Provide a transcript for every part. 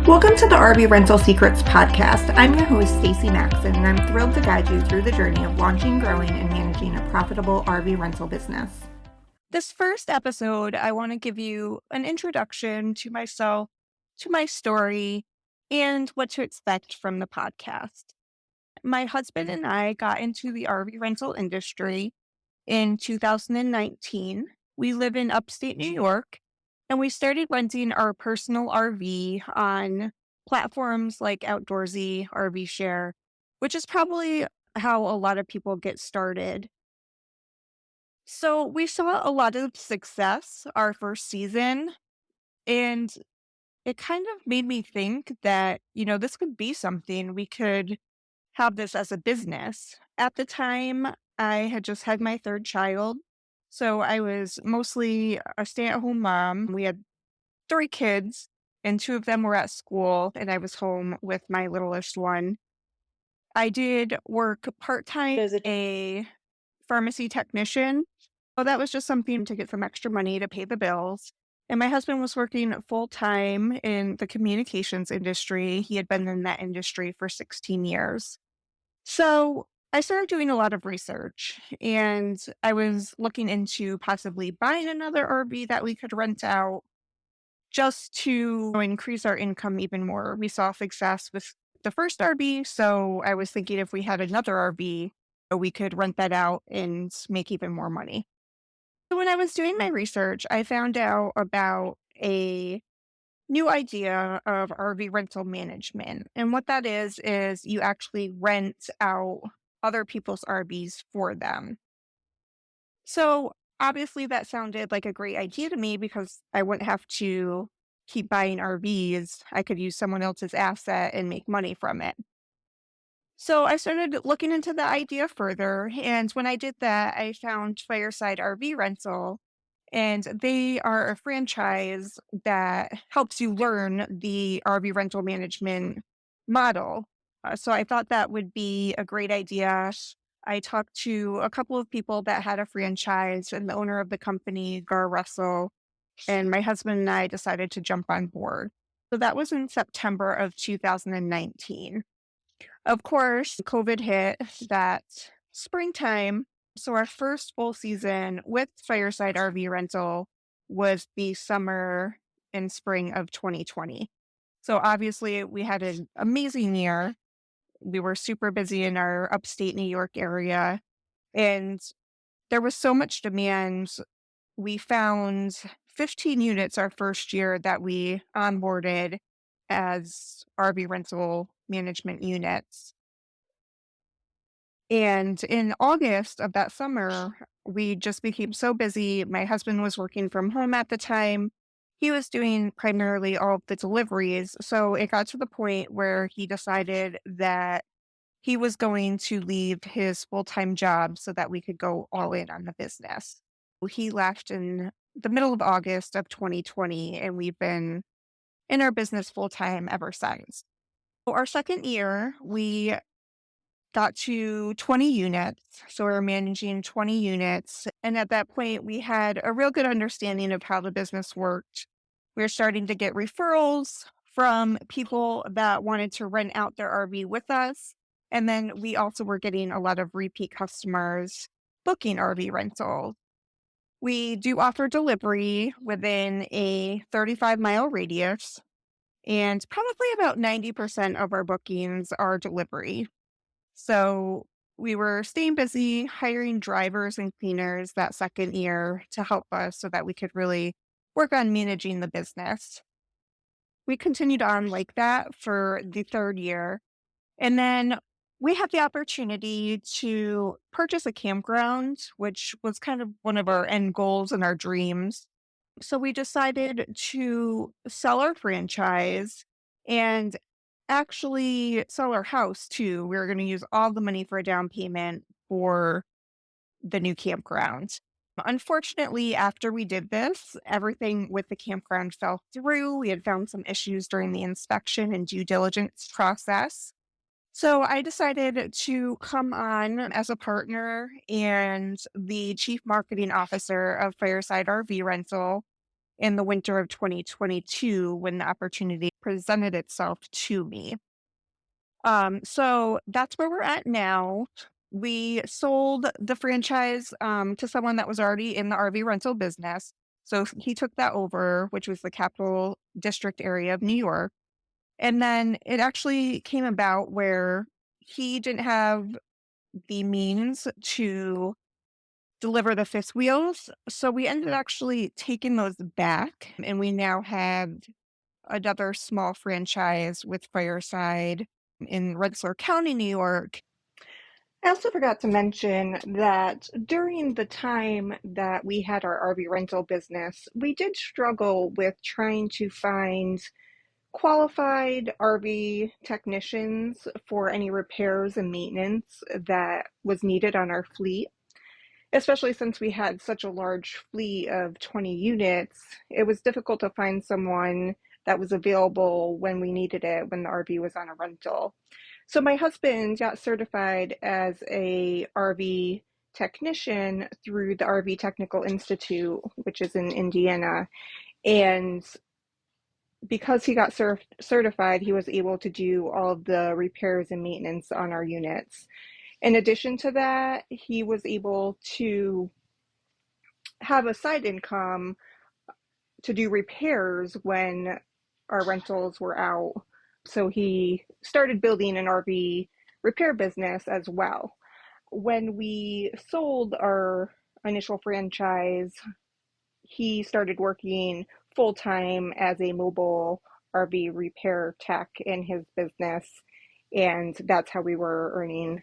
Welcome to the RV Rental Secrets podcast. I'm your host, Stacy Maxon, and I'm thrilled to guide you through the journey of launching, growing, and managing a profitable RV rental business. This first episode, I want to give you an introduction to myself, to my story, and what to expect from the podcast. My husband and I got into the RV rental industry in 2019. We live in upstate New York, and we started renting our personal RV on platforms like Outdoorsy, RVShare, which is probably how a lot of people get started. So we saw a lot of success our first season, and it kind of made me think that, this could be something. We could have this as a business. At the time, I had just had my third child. So I was mostly a stay-at-home mom. We had 3 kids, and 2 of them were at school, and I was home with my littlest one. I did work part-time as a pharmacy technician. So that was just something to get some extra money to pay the bills. And my husband was working full-time in the communications industry. He had been in that industry for 16 years. So I started doing a lot of research, and I was looking into possibly buying another RV that we could rent out just to increase our income even more. We saw success with the first RV, so I was thinking if we had another RV, we could rent that out and make even more money. So when I was doing my research, I found out about a new idea of RV rental management. And what that is you actually rent out other people's RVs for them. So obviously that sounded like a great idea to me because I wouldn't have to keep buying RVs. I could use someone else's asset and make money from it. So I started looking into the idea further. And when I did that, I found Fireside RV Rental, and they are a franchise that helps you learn the RV rental management model. So I thought that would be a great idea. I talked to a couple of people that had a franchise, and the owner of the company, Gar Russell, and my husband and I decided to jump on board. So that was in September of 2019. Of course, COVID hit that springtime. So our first full season with Fireside RV Rental was the summer and spring of 2020. So obviously we had an amazing year. We were super busy in our upstate New York area, and there was so much demand. We found 15 units our first year that we onboarded as RV rental management units. And in August of that summer, we just became so busy. My husband was working from home at the time. He was doing primarily all of the deliveries. So it got to the point where he decided that he was going to leave his full-time job so that we could go all in on the business. He left in the middle of August of 2020, and we've been in our business full-time ever since. So our second year, we got to 20 units. So we were managing 20 units. And at that point, we had a real good understanding of how the business worked. We were starting to get referrals from people that wanted to rent out their RV with us. And then we also were getting a lot of repeat customers booking RV rentals. We do offer delivery within a 35-mile radius, and probably about 90% of our bookings are delivery. So we were staying busy hiring drivers and cleaners that second year to help us so that we could really work on managing the business. We continued on like that for the third year. And then we had the opportunity to purchase a campground, which was kind of one of our end goals and our dreams. So we decided to sell our franchise and actually sell our house too. We were going to use all the money for a down payment for the new campground. Unfortunately, after we did this, everything with the campground fell through. We had found some issues during the inspection and due diligence process. So I decided to come on as a partner and the chief marketing officer of Fireside RV Rental. in the winter of 2022 when the opportunity presented itself to me. So that's where we're at now. We sold the franchise to someone that was already in the RV rental business. So he took that over, which was the Capital District area of New York. And then it actually came about where he didn't have the means to deliver the fifth wheels. So we ended up actually taking those back. And we now have another small franchise with Fireside in Rensselaer County, New York. I also forgot to mention that during the time that we had our RV rental business, we did struggle with trying to find qualified RV technicians for any repairs and maintenance that was needed on our fleet. Especially since we had such a large fleet of 20 units, it was difficult to find someone that was available when we needed it, when the RV was on a rental. So my husband got certified as a RV technician through the RV Technical Institute, which is in Indiana. And because he got certified, he was able to do all of the repairs and maintenance on our units. In addition to that, he was able to have a side income to do repairs when our rentals were out. So he started building an RV repair business as well. When we sold our initial franchise, he started working full-time as a mobile RV repair tech in his business. And that's how we were earning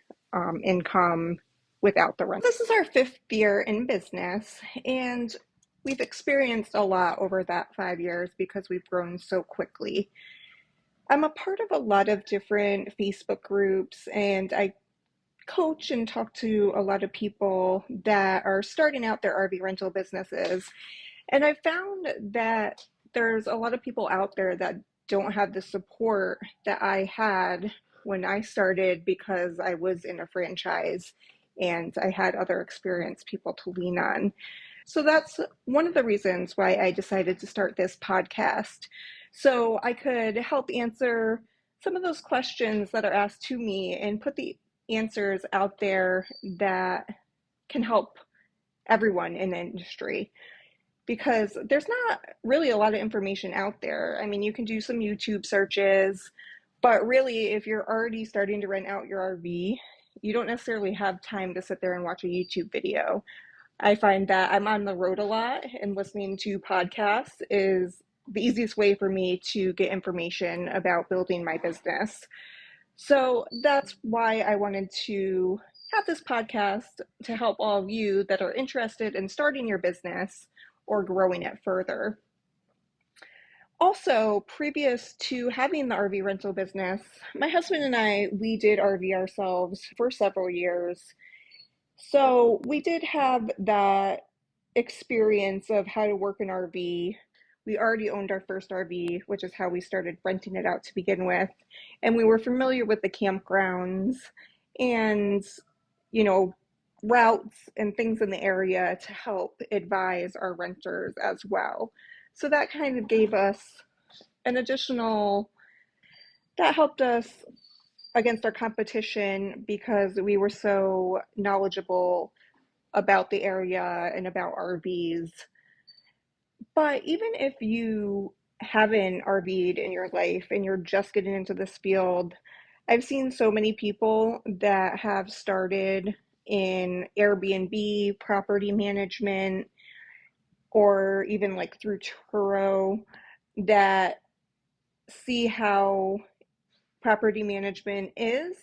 income without the rent. This is our 5th year in business, and we've experienced a lot over that 5 years because we've grown so quickly. I'm a part of a lot of different Facebook groups, and I coach and talk to a lot of people that are starting out their RV rental businesses. And I found that there's a lot of people out there that don't have the support that I had when I started because I was in a franchise and I had other experienced people to lean on. So that's one of the reasons why I decided to start this podcast, so I could help answer some of those questions that are asked to me and put the answers out there that can help everyone in the industry. Because there's not really a lot of information out there. I mean, you can do some YouTube searches, but really, if you're already starting to rent out your RV, you don't necessarily have time to sit there and watch a YouTube video. I find that I'm on the road a lot, and listening to podcasts is the easiest way for me to get information about building my business. So that's why I wanted to have this podcast to help all of you that are interested in starting your business or growing it further. Also, previous to having the RV rental business, my husband and I, we did RV ourselves for several years. So we did have that experience of how to work an RV. We already owned our first RV, which is how we started renting it out to begin with. And we were familiar with the campgrounds and, routes and things in the area to help advise our renters as well. So that kind of gave us an additional, that helped us against our competition because we were so knowledgeable about the area and about RVs. But even if you haven't RV'd in your life and you're just getting into this field, I've seen so many people that have started in Airbnb, property management, or even like through Turo that see how property management is,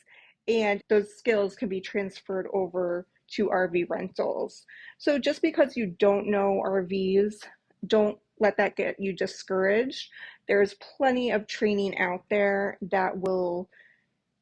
and those skills can be transferred over to RV rentals. So just because you don't know RVs, don't let that get you discouraged. There's plenty of training out there that will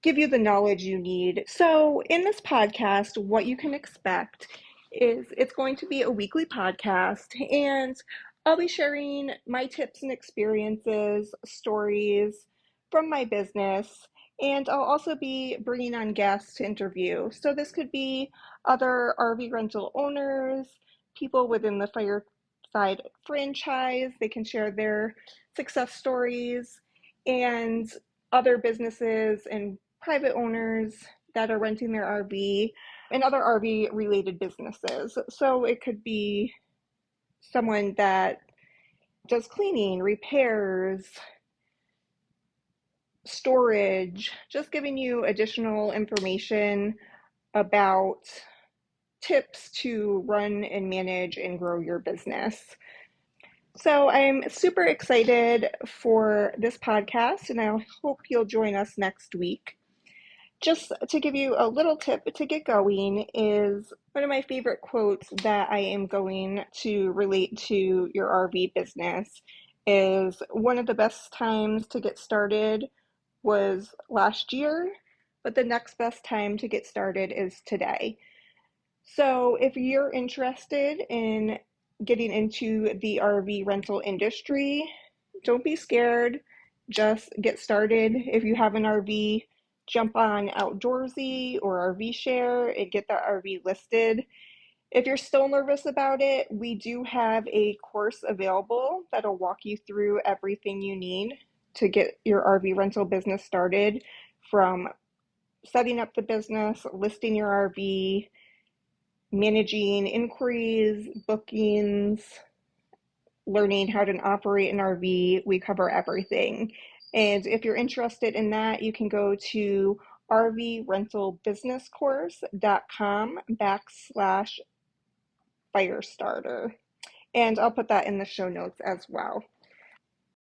give you the knowledge you need. So in this podcast, what you can expect is it's going to be a weekly podcast, and I'll be sharing my tips and experiences, stories from my business, and I'll also be bringing on guests to interview. So this could be other RV rental owners, people within the side franchise. They can share their success stories and other businesses and private owners that are renting their RV and other RV related businesses. So it could be someone that does cleaning, repairs, storage, just giving you additional information about tips to run and manage and grow your business. So I'm super excited for this podcast, and I hope you'll join us next week. Just to give you a little tip to get going is one of my favorite quotes that I am going to relate to your RV business is one of the best times to get started was last year, but the next best time to get started is today. So if you're interested in getting into the RV rental industry, don't be scared. Just get started. If you have an RV, jump on Outdoorsy or RVShare and get that RV listed. If you're still nervous about it, we do have a course available that'll walk you through everything you need to get your RV rental business started, from setting up the business, listing your RV, managing inquiries, bookings, learning how to operate an RV. We cover everything. And if you're interested in that, you can go to rvrentalbusinesscourse.com/Firestarter. And I'll put that in the show notes as well.